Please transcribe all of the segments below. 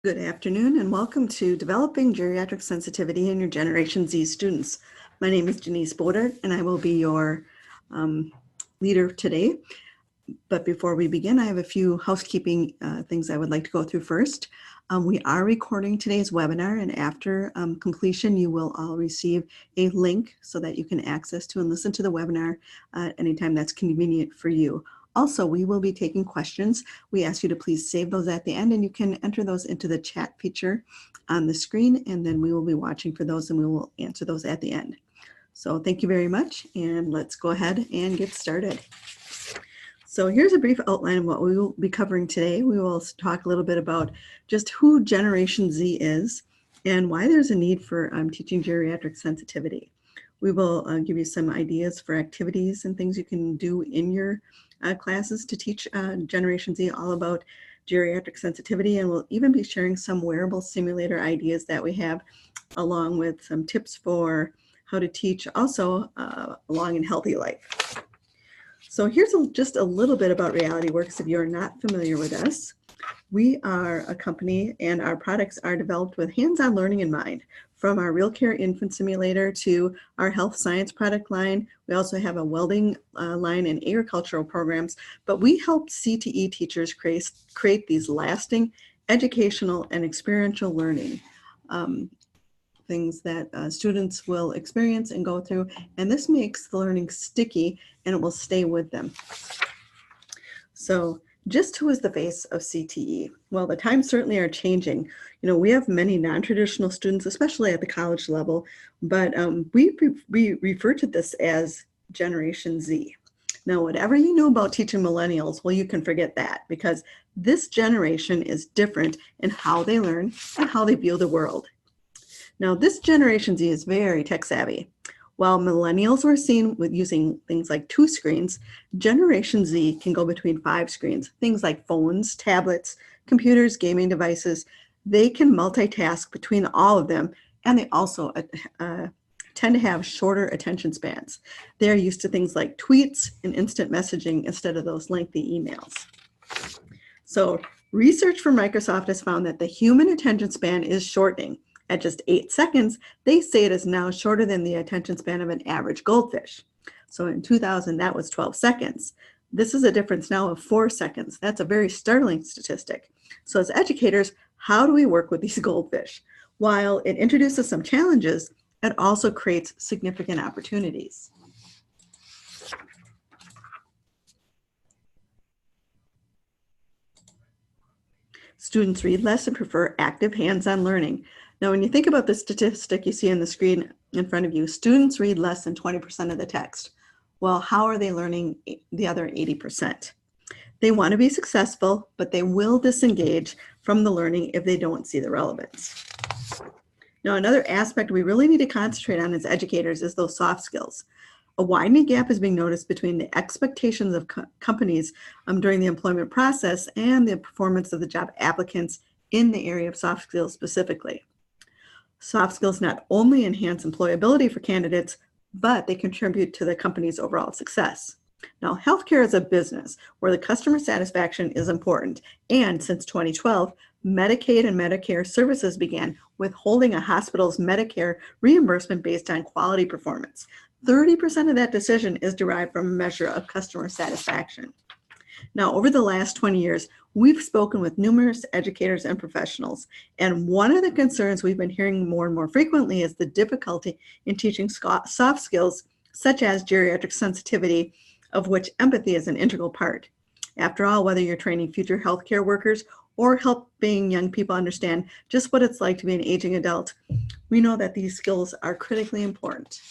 Good afternoon and welcome to Developing Geriatric Sensitivity in Your Generation Z Students. My name is Denise Bodart and I will be your leader today. But before we begin, I have a few housekeeping things I would like to go through first. We are recording today's webinar, and after completion, you will all receive a link so that you can access to and listen to the webinar anytime that's convenient for you. Also, we will be taking questions. We ask you to please save those at the end, and you can enter those into the chat feature on the screen, and then we will be watching for those and we will answer those at the end. So thank you very much, and let's go ahead and get started. So here's a brief outline of what we will be covering today. We will talk a little bit about just who Generation Z is and why there's a need for teaching geriatric sensitivity. We will give you some ideas for activities and things you can do in your classes to teach Generation Z all about geriatric sensitivity, and we'll even be sharing some wearable simulator ideas that we have, along with some tips for how to teach also a long and healthy life. So here's just a little bit about Reality Works if you're not familiar with us. We are a company and our products are developed with hands-on learning in mind, from our RealCare infant simulator to our health science product line. We also have a welding line and agricultural programs, but we help CTE teachers create these lasting educational and experiential learning things that students will experience and go through, and this makes the learning sticky and it will stay with them. So just who is the face of CTE? Well, the times certainly are changing. You know, we have many non-traditional students, especially at the college level, but we refer to this as Generation Z. Now, whatever you know about teaching millennials, well, you can forget that, because this generation is different in how they learn and how they view the world. Now, this Generation Z is very tech savvy. While millennials were seen with using things like 2 screens, Generation Z can go between 5 screens, things like phones, tablets, computers, gaming devices. They can multitask between all of them, and they also tend to have shorter attention spans. They're used to things like tweets and instant messaging instead of those lengthy emails. So research from Microsoft has found that the human attention span is shortening. At just 8 seconds, they say it is now shorter than the attention span of an average goldfish. So in 2000, that was 12 seconds. This is a difference now of 4 seconds. That's a very startling statistic. So as educators, how do we work with these goldfish? While it introduces some challenges, it also creates significant opportunities. Students read less and prefer active hands-on learning. Now, when you think about the statistic you see on the screen in front of you, students read less than 20% of the text. Well, how are they learning the other 80%? They want to be successful, but they will disengage from the learning if they don't see the relevance. Now, another aspect we really need to concentrate on as educators is those soft skills. A widening gap is being noticed between the expectations of companies during the employment process and the performance of the job applicants in the area of soft skills specifically. Soft skills not only enhance employability for candidates, but they contribute to the company's overall success. Now, healthcare is a business where the customer satisfaction is important, and since 2012, Medicaid and Medicare services began withholding a hospital's Medicare reimbursement based on quality performance. 30% of that decision is derived from a measure of customer satisfaction. Now, over the last 20 years, we've spoken with numerous educators and professionals, and one of the concerns we've been hearing more and more frequently is the difficulty in teaching soft skills such as geriatric sensitivity, of which empathy is an integral part. After all, whether you're training future healthcare workers or helping young people understand just what it's like to be an aging adult, we know that these skills are critically important.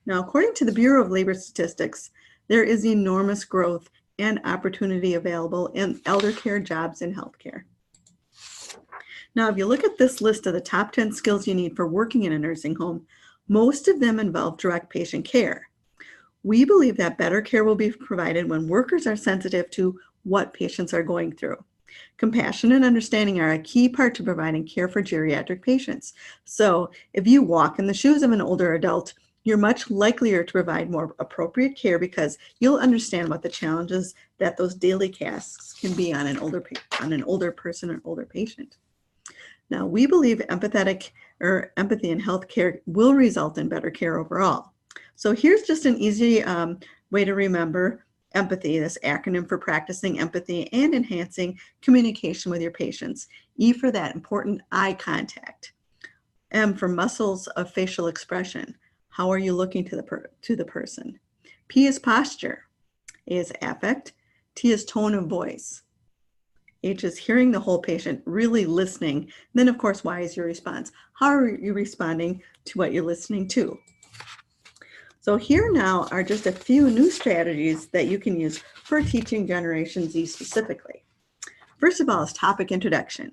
Now, according to the Bureau of Labor Statistics, there is enormous growth and opportunity available in elder care jobs in healthcare. Now, if you look at this list of the top 10 skills you need for working in a nursing home, most of them involve direct patient care. We believe that better care will be provided when workers are sensitive to what patients are going through. Compassion and understanding are a key part to providing care for geriatric patients. So if you walk in the shoes of an older adult, you're much likelier to provide more appropriate care because you'll understand what the challenges that those daily tasks can be on an older person or older patient. Now, we believe empathy in healthcare will result in better care overall. So here's just an easy way to remember empathy, this acronym for practicing empathy and enhancing communication with your patients. E for that important eye contact. M for muscles of facial expression. How are you looking to the person? P is posture. A is affect. T is tone of voice. H is hearing the whole patient, really listening. Then, of course, Y is your response. How are you responding to what you're listening to? So here now are just a few new strategies that you can use for teaching Generation Z specifically. First of all is topic introduction.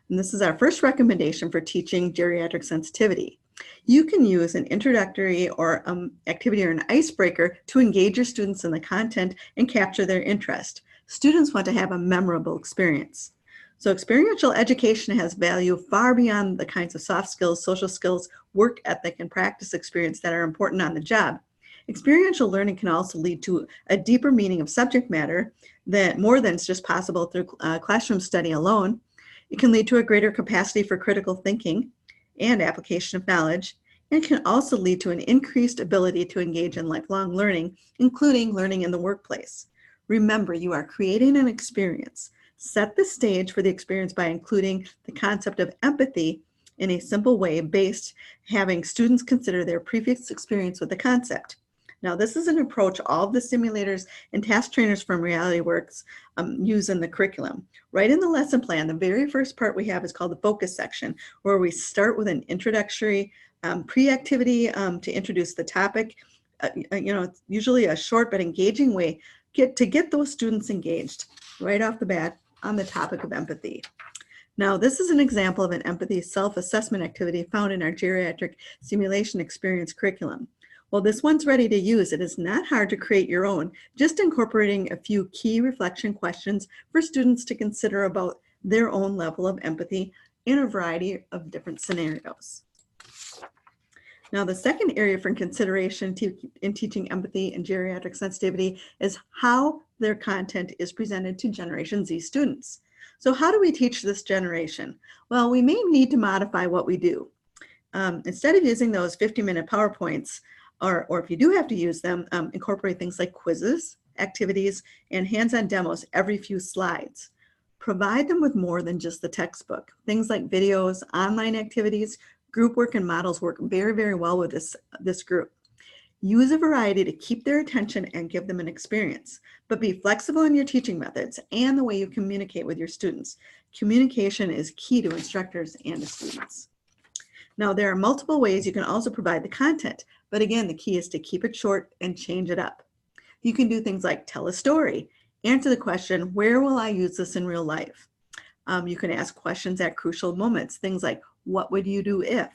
And this is our first recommendation for teaching geriatric sensitivity. You can use an introductory or activity or an icebreaker to engage your students in the content and capture their interest. Students want to have a memorable experience. So experiential education has value far beyond the kinds of soft skills, social skills, work ethic, and practice experience that are important on the job. Experiential learning can also lead to a deeper meaning of subject matter that more than is just possible through classroom study alone. It can lead to a greater capacity for critical thinking and application of knowledge, and can also lead to an increased ability to engage in lifelong learning, including learning in the workplace. Remember, you are creating an experience. Set the stage for the experience by including the concept of empathy in a simple way, based having students consider their previous experience with the concept. Now, this is an approach all of the simulators and task trainers from RealityWorks use in the curriculum. Right in the lesson plan, the very first part we have is called the focus section, where we start with an introductory pre-activity to introduce the topic. It's usually a short but engaging way to get those students engaged right off the bat on the topic of empathy. Now, this is an example of an empathy self-assessment activity found in our geriatric simulation experience curriculum. Well, this one's ready to use. It is not hard to create your own, just incorporating a few key reflection questions for students to consider about their own level of empathy in a variety of different scenarios. Now, the second area for consideration in teaching empathy and geriatric sensitivity is how their content is presented to Generation Z students. So how do we teach this generation? Well, we may need to modify what we do. Instead of using those 50-minute PowerPoints, or if you do have to use them, incorporate things like quizzes, activities, and hands-on demos every few slides. Provide them with more than just the textbook. Things like videos, online activities, group work, and models work very, very well with this group. Use a variety to keep their attention and give them an experience, but be flexible in your teaching methods and the way you communicate with your students. Communication is key to instructors and to students. Now, there are multiple ways you can also provide the content, but again, the key is to keep it short and change it up. You can do things like tell a story, answer the question, where will I use this in real life? You can ask questions at crucial moments, things like, what would you do if?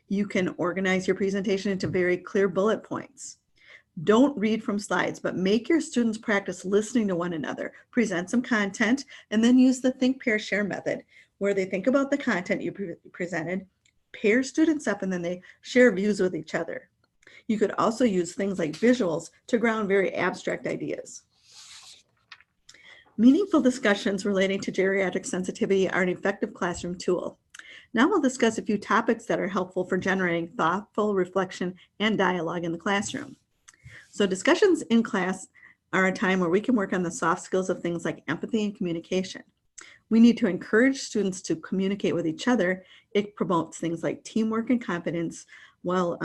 You can organize your presentation into very clear bullet points. Don't read from slides, but make your students practice listening to one another. Present some content, and then use the think, pair, share method, where they think about the content you presented, pair students up, and then they share views with each other. You could also use things like visuals to ground very abstract ideas. Meaningful discussions relating to geriatric sensitivity are an effective classroom tool. Now we'll discuss a few topics that are helpful for generating thoughtful reflection and dialogue in the classroom. So discussions in class are a time where we can work on the soft skills of things like empathy and communication. We need to encourage students to communicate with each other. It promotes things like teamwork and confidence, while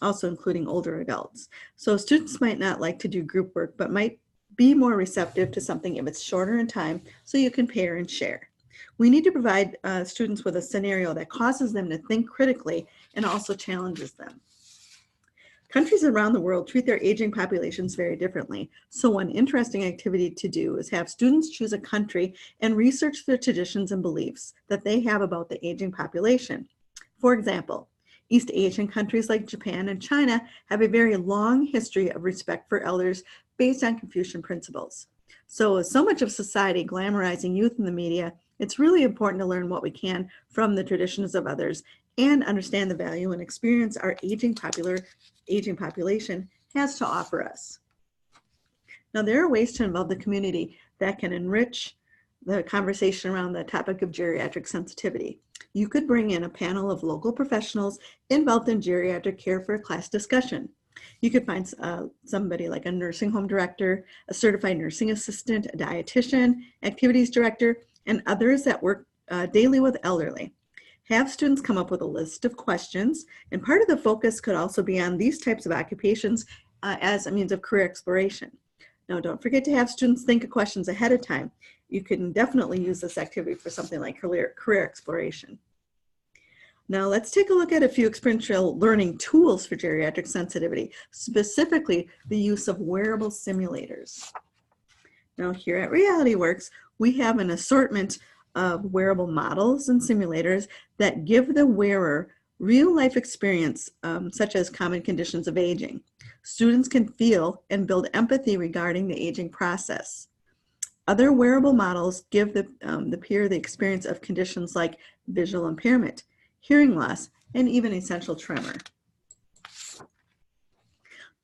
also including older adults. So students might not like to do group work, but might be more receptive to something if it's shorter in time, so you can pair and share. We need to provide students with a scenario that causes them to think critically and also challenges them. Countries around the world treat their aging populations very differently. So one interesting activity to do is have students choose a country and research their traditions and beliefs that they have about the aging population. For example, East Asian countries like Japan and China have a very long history of respect for elders based on Confucian principles. So much of society glamorizing youth in the media, it's really important to learn what we can from the traditions of others and understand the value and experience our aging population has to offer us. Now, there are ways to involve the community that can enrich the conversation around the topic of geriatric sensitivity. You could bring in a panel of local professionals involved in geriatric care for a class discussion. You could find somebody like a nursing home director, a certified nursing assistant, a dietitian, activities director, and others that work daily with elderly. Have students come up with a list of questions, and part of the focus could also be on these types of occupations as a means of career exploration. Now, don't forget to have students think of questions ahead of time. You can definitely use this activity for something like career exploration. Now let's take a look at a few experiential learning tools for geriatric sensitivity, specifically the use of wearable simulators. Now here at RealityWorks, we have an assortment of wearable models and simulators that give the wearer real-life experience, such as common conditions of aging. Students can feel and build empathy regarding the aging process. Other wearable models give the peer the experience of conditions like visual impairment, hearing loss, and even essential tremor.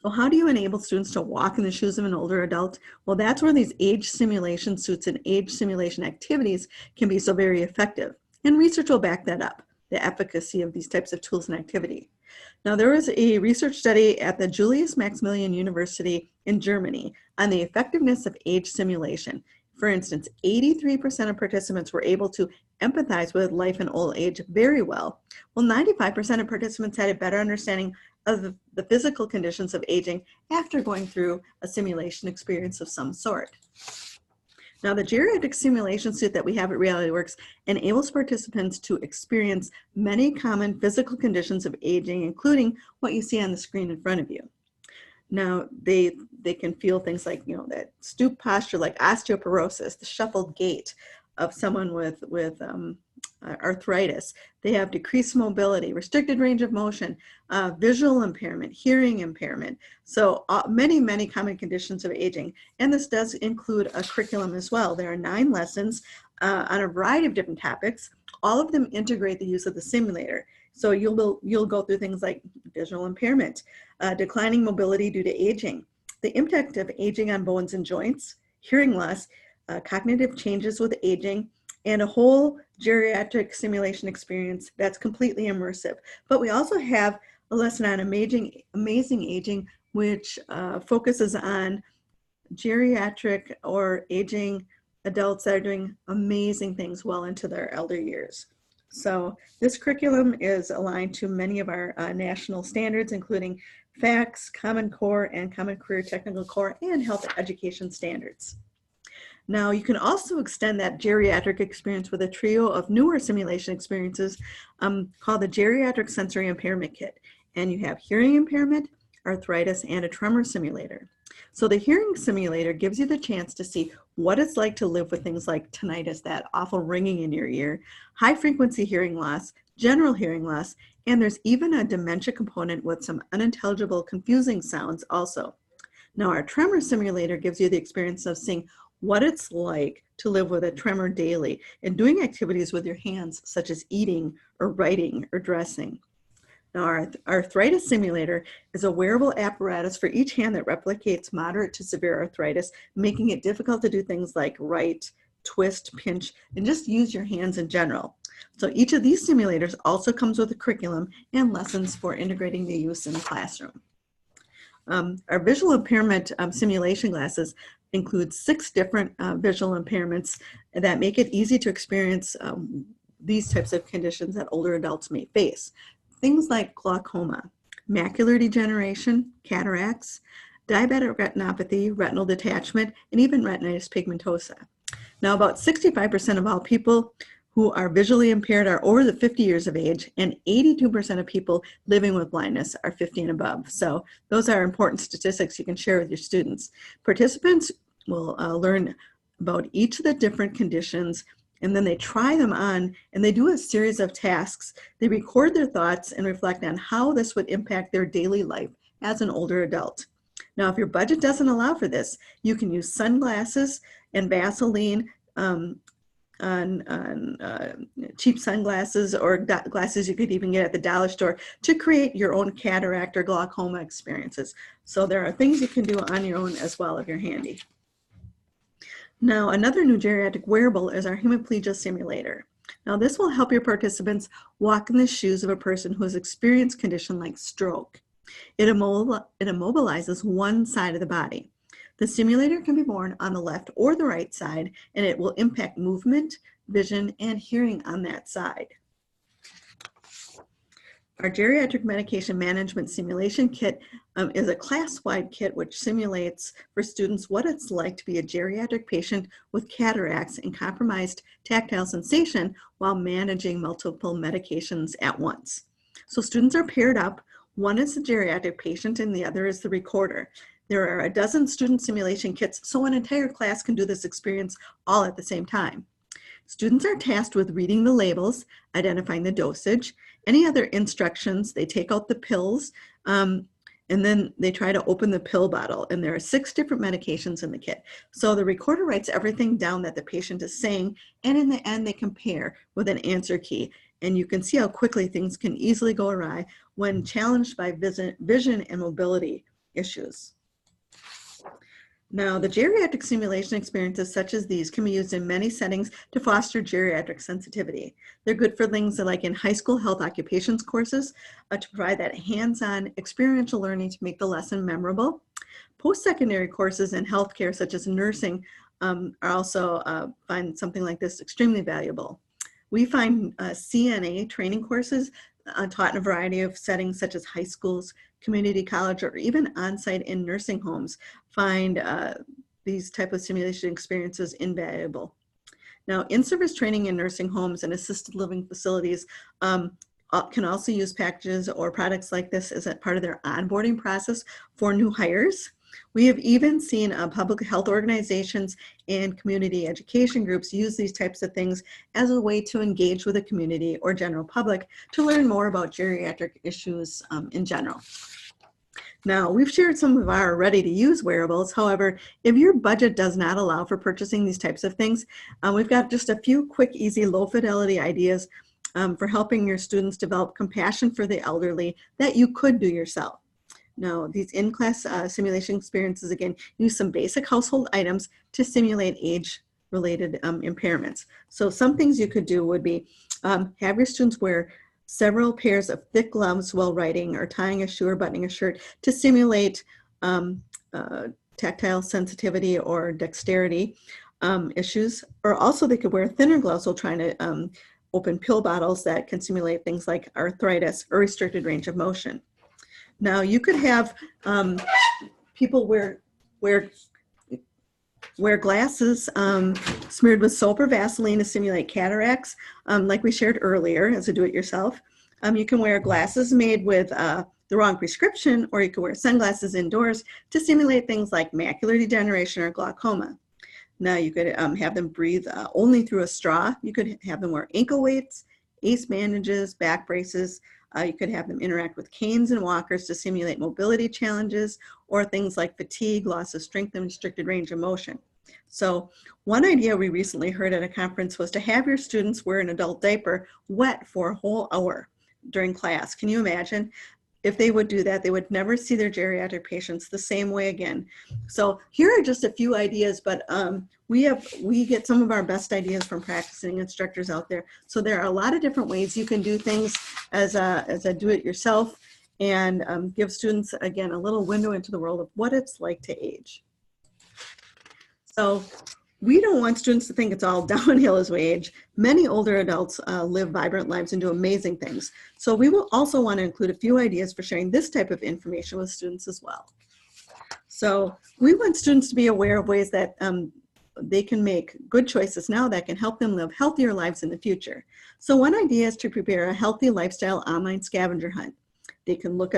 So how do you enable students to walk in the shoes of an older adult? Well, that's where these age simulation suits and age simulation activities can be so very effective. And research will back that up, the efficacy of these types of tools and activity. Now, there was a research study at the Julius Maximilian University in Germany on the effectiveness of age simulation. For instance, 83% of participants were able to empathize with life in old age very well, while 95% of participants had a better understanding of the physical conditions of aging after going through a simulation experience of some sort. Now, the geriatric simulation suite that we have at RealityWorks enables participants to experience many common physical conditions of aging, including what you see on the screen in front of you. Now, they can feel things like, that stoop posture, like osteoporosis, the shuffled gait of someone with arthritis. They have decreased mobility, restricted range of motion, visual impairment, hearing impairment. So many common conditions of aging. And this does include a curriculum as well. There are 9 lessons on a variety of different topics. All of them integrate the use of the simulator. So you'll go through things like visual impairment, declining mobility due to aging, the impact of aging on bones and joints, hearing loss, cognitive changes with aging, and a whole geriatric simulation experience that's completely immersive. But we also have a lesson on amazing aging, which focuses on geriatric or aging adults that are doing amazing things well into their elder years. So this curriculum is aligned to many of our national standards, including FACS, Common Core, and Common Career Technical Core, and health education standards. Now, you can also extend that geriatric experience with a trio of newer simulation experiences called the Geriatric Sensory Impairment Kit. And you have hearing impairment, arthritis, and a tremor simulator. So the hearing simulator gives you the chance to see what it's like to live with things like tinnitus, that awful ringing in your ear, high frequency hearing loss, general hearing loss, and there's even a dementia component with some unintelligible, confusing sounds also. Now, our tremor simulator gives you the experience of seeing what it's like to live with a tremor daily and doing activities with your hands, such as eating or writing or dressing. Now, our arthritis simulator is a wearable apparatus for each hand that replicates moderate to severe arthritis, making it difficult to do things like write, twist, pinch, and just use your hands in general. So each of these simulators also comes with a curriculum and lessons for integrating the use in the classroom. Our visual impairment simulation glasses include 6 different visual impairments that make it easy to experience these types of conditions that older adults may face. Things like glaucoma, macular degeneration, cataracts, diabetic retinopathy, retinal detachment, and even retinitis pigmentosa. Now, about 65% of all people who are visually impaired are over the 50 years of age, and 82% of people living with blindness are 50 and above. So those are important statistics you can share with your students. Participants will learn about each of the different conditions, and then they try them on, and they do a series of tasks. They record their thoughts and reflect on how this would impact their daily life as an older adult. Now, if your budget doesn't allow for this, you can use sunglasses and Vaseline on cheap sunglasses or glasses you could even get at the dollar store to create your own cataract or glaucoma experiences. So there are things you can do on your own as well if you're handy. Now, another new geriatric wearable is our hemiplegia simulator. Now, this will help your participants walk in the shoes of a person who has experienced a condition like stroke. It immobilizes one side of the body. The simulator can be worn on the left or the right side, and it will impact movement, vision, and hearing on that side. Our geriatric medication management simulation kit is a class-wide kit which simulates for students what it's like to be a geriatric patient with cataracts and compromised tactile sensation while managing multiple medications at once. So students are paired up. One is the geriatric patient and the other is the recorder. There are a dozen student simulation kits, so an entire class can do this experience all at the same time. Students are tasked with reading the labels, identifying the dosage, any other instructions. They take out the pills, and then they try to open the pill bottle. And there are 6 different medications in the kit. So the recorder writes everything down that the patient is saying, and in the end, they compare with an answer key. And you can see how quickly things can easily go awry when challenged by vision and mobility issues. Now, the geriatric simulation experiences such as these can be used in many settings to foster geriatric sensitivity. They're good for things like in high school health occupations courses to provide that hands-on experiential learning to make the lesson memorable. Post-secondary courses in healthcare such as nursing are also find something like this extremely valuable. We find CNA training courses taught in a variety of settings such as high schools, community college, or even on-site in nursing homes find these type of simulation experiences invaluable. Now, in-service training in nursing homes and assisted living facilities can also use packages or products like this as a part of their onboarding process for new hires. We have even seen public health organizations and community education groups use these types of things as a way to engage with the community or general public to learn more about geriatric issues in general. Now, we've shared some of our ready-to-use wearables. However, if your budget does not allow for purchasing these types of things, we've got just a few quick, easy, low-fidelity ideas for helping your students develop compassion for the elderly that you could do yourself. Now, these in-class simulation experiences, again, use some basic household items to simulate age-related impairments. So some things you could do would be have your students wear several pairs of thick gloves while writing or tying a shoe or buttoning a shirt to simulate tactile sensitivity or dexterity issues. Or also they could wear thinner gloves while trying to open pill bottles that can simulate things like arthritis or restricted range of motion. Now, you could have people wear glasses smeared with soap or Vaseline to simulate cataracts, like we shared earlier as a do-it-yourself. You can wear glasses made with the wrong prescription, or you can wear sunglasses indoors to simulate things like macular degeneration or glaucoma. Now, you could have them breathe only through a straw. You could have them wear ankle weights, ACE bandages, back braces. You could have them interact with canes and walkers to simulate mobility challenges or things like fatigue, loss of strength, and restricted range of motion. So one idea we recently heard at a conference was to have your students wear an adult diaper wet for a whole hour during class. Can you imagine? If they would do that, they would never see their geriatric patients the same way again. So here are just a few ideas, but we get some of our best ideas from practicing instructors out there. So there are a lot of different ways you can do things as a do-it-yourself and give students, again, a little window into the world of what it's like to age. So we don't want students to think it's all downhill as we age. Many older adults live vibrant lives and do amazing things. So we will also want to include a few ideas for sharing this type of information with students as well. So we want students to be aware of ways that they can make good choices now that can help them live healthier lives in the future. So one idea is to prepare a healthy lifestyle online scavenger hunt. You can look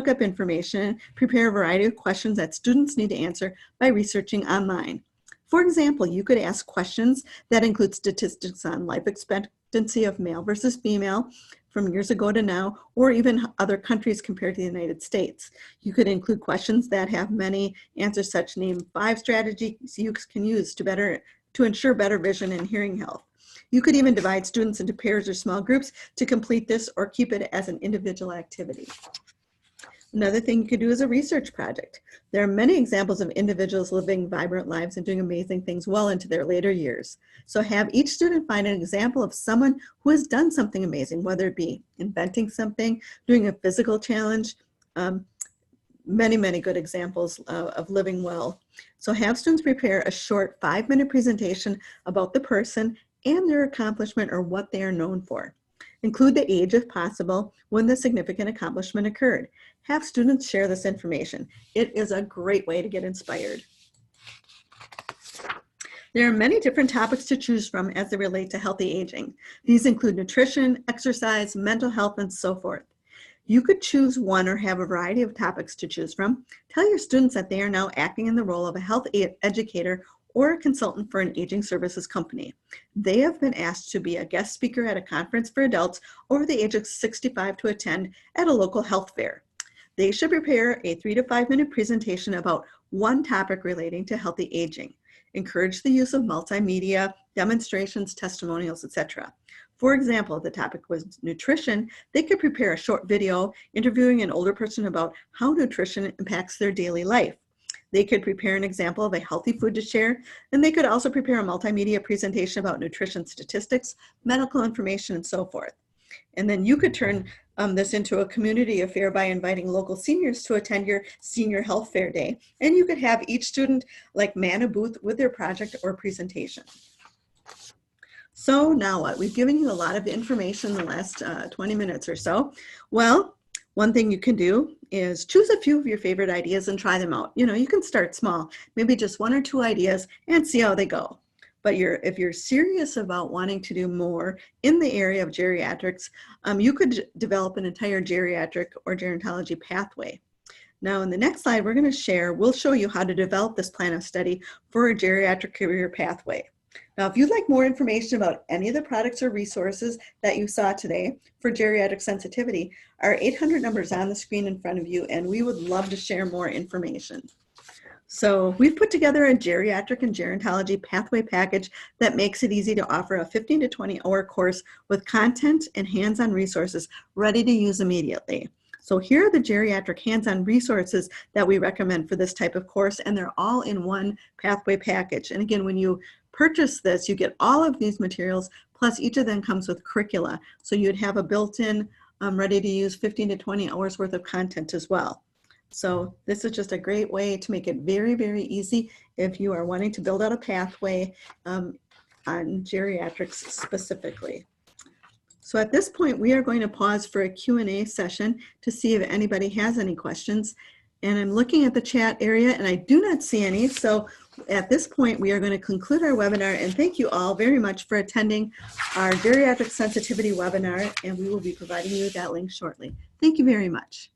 up information, prepare a variety of questions that students need to answer by researching online. For example, you could ask questions that include statistics on life expectancy of male versus female from years ago to now, or even other countries compared to the United States. You could include questions that have many answers, such name 5 strategies you can use to ensure better vision and hearing health. You could even divide students into pairs or small groups to complete this or keep it as an individual activity. Another thing you could do is a research project. There are many examples of individuals living vibrant lives and doing amazing things well into their later years. So have each student find an example of someone who has done something amazing, whether it be inventing something, doing a physical challenge, many good examples of living well. So have students prepare a short 5-minute presentation about the person and their accomplishment or what they are known for. Include the age if possible when the significant accomplishment occurred. Have students share this information. It is a great way to get inspired. There are many different topics to choose from as they relate to healthy aging. These include nutrition, exercise, mental health, and so forth. You could choose one or have a variety of topics to choose from. Tell your students that they are now acting in the role of a health educator or a consultant for an aging services company. They have been asked to be a guest speaker at a conference for adults over the age of 65 to attend at a local health fair. They should prepare a 3 to 5 minute presentation about one topic relating to healthy aging. Encourage the use of multimedia, demonstrations, testimonials, etc. For example, if the topic was nutrition, they could prepare a short video interviewing an older person about how nutrition impacts their daily life. They could prepare an example of a healthy food to share, and they could also prepare a multimedia presentation about nutrition statistics, medical information, and so forth. And then you could turn this into a community affair by inviting local seniors to attend your senior health fair day. And you could have each student like man a booth with their project or presentation. So now what? We've given you a lot of information in the last 20 minutes or so. Well, one thing you can do is choose a few of your favorite ideas and try them out. You know, you can start small, maybe just 1 or 2 ideas and see how they go. But if you're serious about wanting to do more in the area of geriatrics, you could develop an entire geriatric or gerontology pathway. Now in the next slide, we'll show you how to develop this plan of study for a geriatric career pathway. Now, if you'd like more information about any of the products or resources that you saw today for geriatric sensitivity, our 800 number is on the screen in front of you, and we would love to share more information. So we've put together a geriatric and gerontology pathway package that makes it easy to offer a 15 to 20 hour course with content and hands-on resources ready to use immediately. So here are the geriatric hands-on resources that we recommend for this type of course, and they're all in one pathway package. And again, when you purchase this, you get all of these materials, plus each of them comes with curricula. So you'd have a built-in, ready to use 15 to 20 hours worth of content as well. So this is just a great way to make it very easy if you are wanting to build out a pathway on geriatrics specifically. So at this point, we are going to pause for a Q&A session to see if anybody has any questions. And I'm looking at the chat area and I do not see any. So at this point, we are going to conclude our webinar, and thank you all very much for attending our geriatric sensitivity webinar, and we will be providing you that link shortly. Thank you very much.